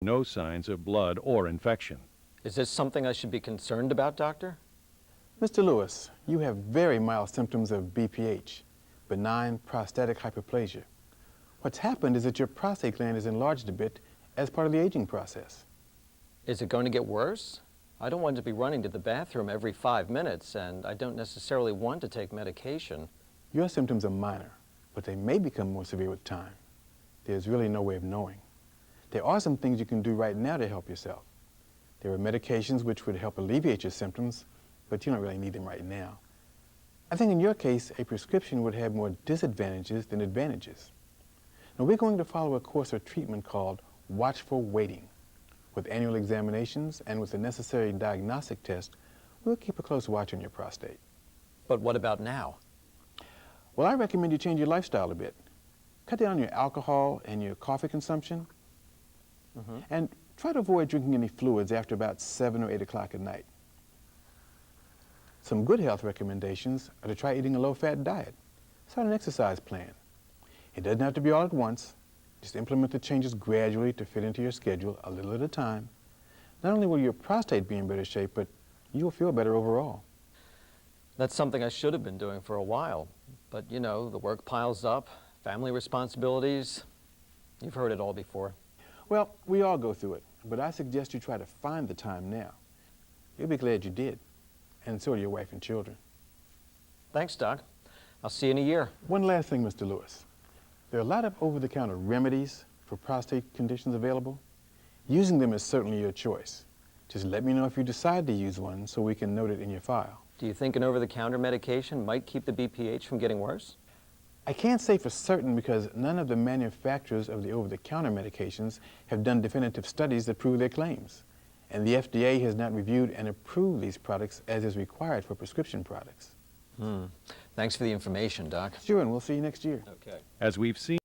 no signs of blood or infection. Is this something I should be concerned about, doctor? Mr. Lewis, you have very mild symptoms of BPH, benign prostatic hyperplasia. What's happened is that your prostate gland is enlarged a bit as part of the aging process. Is it going to get worse? I don't want to be running to the bathroom every 5 minutes, and I don't necessarily want to take medication. Your symptoms are minor, but they may become more severe with time. There's really no way of knowing. There are some things you can do right now to help yourself. There are medications which would help alleviate your symptoms, but you don't really need them right now. I think in your case, a prescription would have more disadvantages than advantages. Now, we're going to follow a course of treatment called watchful waiting. With annual examinations and with the necessary diagnostic test, we'll keep a close watch on your prostate. But what about now? Well, I recommend you change your lifestyle a bit. Cut down on your alcohol and your coffee consumption, and try to avoid drinking any fluids after about 7 or 8 o'clock at night. Some good health recommendations are to try eating a low-fat diet. Start an exercise plan. It doesn't have to be all at once. Just implement the changes gradually to fit into your schedule, a little at a time. Not only will your prostate be in better shape, but you'll feel better overall. That's something I should have been doing for a while. But, you know, the work piles up, family responsibilities. You've heard it all before. Well, we all go through it, but I suggest you try to find the time now. You'll be glad you did, and so are your wife and children. Thanks, Doc. I'll see you in a year. One last thing, Mr. Lewis. There are a lot of over-the-counter remedies for prostate conditions available. Using them is certainly your choice. Just let me know if you decide to use one so we can note it in your file. Do you think an over-the-counter medication might keep the BPH from getting worse? I can't say for certain because none of the manufacturers of the over-the-counter medications have done definitive studies that prove their claims. And the FDA has not reviewed and approved these products as is required for prescription products. Thanks for the information, Doc. Sure, and we'll see you next year. Okay. As we've seen